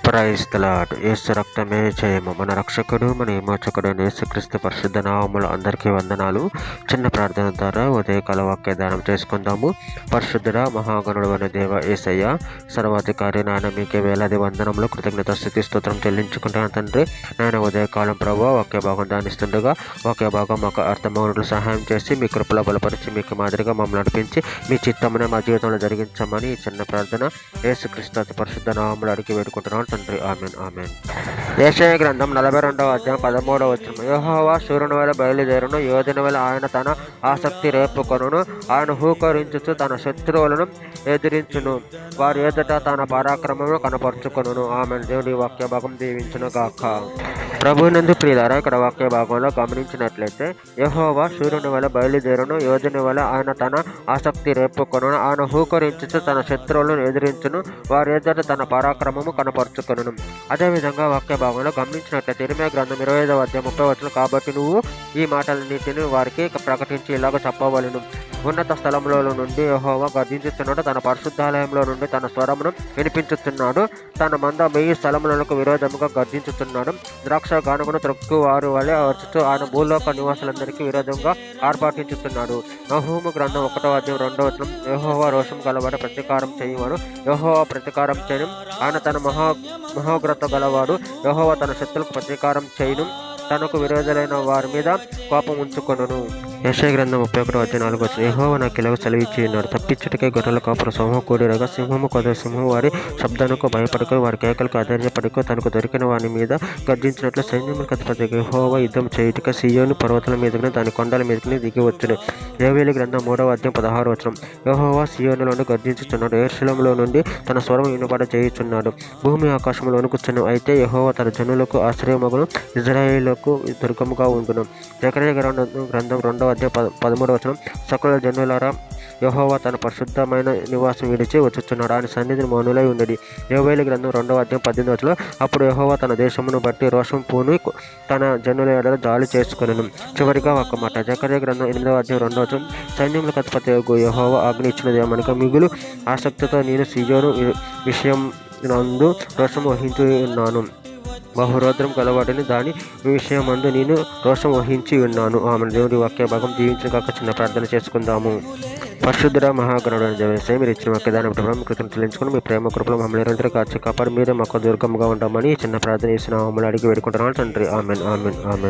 Praise the lord. యేసు రక్తమే జయము. మన రక్షకుడు మన విమోచకుడు యేసుక్రీస్తు పరిశుద్ధ నామములో అందరికీ వందనాలు. చిన్న ప్రార్థన ద్వారా ఉదయకాల వాక్య దానం చేసుకుందాము. పరిశుద్ధుడ మహాగణుడు అనే దేవ యేసయ్య, సర్వాధికారి నాయన మీకే వేలాది వందనములు కృతజ్ఞత స్తుతి స్తోత్రం చెల్లించుకుంటాను తండ్రి. నేను ఉదయకాలం ప్రభువా వాక్య భాగం దానిస్తుండగా వాక్య భాగం మాకు అర్థమవునట్లు సహాయం చేసి మీ కృపలో బలపరిచి మీకు మాదిరిగా మమ్మల్ని నడిపించి మీ చిత్తమునే మా జీవితంలో జరిగించమని ఈ చిన్న ప్రార్థన యేసుక్రీస్తు అతి పరిశుద్ధ నామములో అడిగి వేడుకుంటున్నాను తండ్రి. Amen amen. యెషయా గ్రంథం 42వ అధ్యాయం 13వ వచనం. యెహోవా శూరుని వలె బయలుదేరును, యోధుని వలె ఆయన తన ఆసక్తి రేపుకొనును. ఆయన హూకరించుచు తన శత్రువులను ఎదిరించును, వారి ఎదుట తన పరాక్రమమును కనపరుచుకొనును. ఆమెన్. దేవుడి వాక్య భాగం దీవించును గాక. ప్రభునందు ప్రియులారా, ఇక్కడ వాక్య భాగంలో గమనించినట్లయితే యెహోవా శూరుని వలె బయలుదేరును, యోధుని వలె ఆయన తన ఆసక్తి రేపుకొనును. ఆయన హూకరించుచు తన శత్రువులను ఎదిరించును, వారి ఎదుట తన పరాక్రమము కనపరుచుకొనును. అదేవిధంగా వాక్య భాగంలో గమనించినట్లయితే ఇర్మీయా గ్రంథం 25వ అధ్యాయం 30వ వచనం. కాబట్టి నువ్వు ఈ మాటలన్నిటిని వారికి ప్రకటించి ఇలాగ చెప్పవలెను, ఉన్నత స్థలంలో నుండి యెహోవా గర్జించుచున్నాడు, తన పరిశుద్ధాలయంలో నుండి తన స్వరమును వినిపించుతున్నాడు, తన మంద వెయ్యి స్థలములకు విరోధముగా గర్జించుతున్నాడు, ద్రాక్ష గానుగను త్రొక్కు వారు వలె అర్చుతూ ఆయన భూలోక నివాసులందరికీ విరోధంగా ఆర్పాటించుతున్నాడు. నహూము గ్రంథం 1వ అధ్యాయం 2వ వచనం. యెహోవా రోషం గలవాడు, ప్రతీకారం చేయువాడు, యెహోవా ప్రతీకారం చేయను, ఆయన తన మహోగ్రత గలవాడు, యెహోవా తన శత్రులకు ప్రతీకారం చేయను, తనకు విరోధులైన వారి మీద కోపం ఉంచుకొనును. యెషయా గ్రంథం 31వ అధ్యాయం 4వ వచనం. యెహోవా నాకు ఇలాగ సెలవిచ్చి ఉన్నాడు, తప్పించుటకే గొర్రెల కాపుర సమూహం కూడిరగా సింహము కొద సింహం వారి శబ్దానికి భయపడుకో, వారి కేకలకు అధైర్యపడుకో, తనకు దొరికిన వాని మీద గర్జించినట్లు సైన్యములకు అధిపతి యెహోవా యుద్ధం చేయుటక సీయోను పర్వతాల మీదకి దాని కొండల మీదకి దిగి వచ్చును. యోవేలు గ్రంథం 3వ అధ్యాయం 16వ వచనం. యెహోవా సీయోనులో నుండి గర్జించుచున్నాడు, యెరూషలేములో నుండి తన స్వరం వినబడ చేయుచున్నాడు, భూమి ఆకాశంలో వణుకుచును. అయితే యెహోవా తన జనులకు ఆశ్రయమగును, ఇజ్రాయేలుకు దుర్గముగా ఉండును. జకర్యా గ్రంథం 2వ అధ్యాయం 13వ వచనం. సకల జనులారా, యెహోవా తన పరిశుద్ధమైన నివాసం విడిచి వచ్చుచున్నాడు, ఆయన సన్నిధిని మౌనులై ఉండేది. యోవేలు గ్రంథం 2వ అధ్యాయం 18వ వచనం. అప్పుడు యెహోవా తన దేశమును బట్టి రోషం పూని తన జనుల ఎడల జాలి చేసుకొనెను. చివరిగా ఒక మాట. జకర్యా గ్రంథం 8వ అధ్యాయం 2వ వచనం. సైన్యములకు అధిపతి యెహోవా ఆజ్ఞ ఇచ్చినది ఏమనగా, మిగులు ఆసక్తితో నేను సీయోను విషయం నందు రోషం వహించి ఉన్నాను, బహురోద్రం గలవాడిని దాని విషయమందు నేను రోషం వహించి ఉన్నాను. ఆమె. దేవుడి వాక్య భాగం దీవించగాక. చిన్న ప్రార్థన చేసుకుందాము. పరిశుద్ధుడ మహాగణుడు అని చెప్పేసి మీరు ఇచ్చిన వాక్య దాని ప్రభావం కృతజ్ఞతలు చెల్లించుకుని మీ ప్రేమ కృపలో మమ్మల్ని నిరంతరం కాచి కాపాడు, మీరే మాకు దుర్గంగా ఉంటామని చిన్న ప్రార్థన చేసిన మమ్మల్ని అడిగి వేడుకుంటున్నాను తండ్రి. Amen amen amen.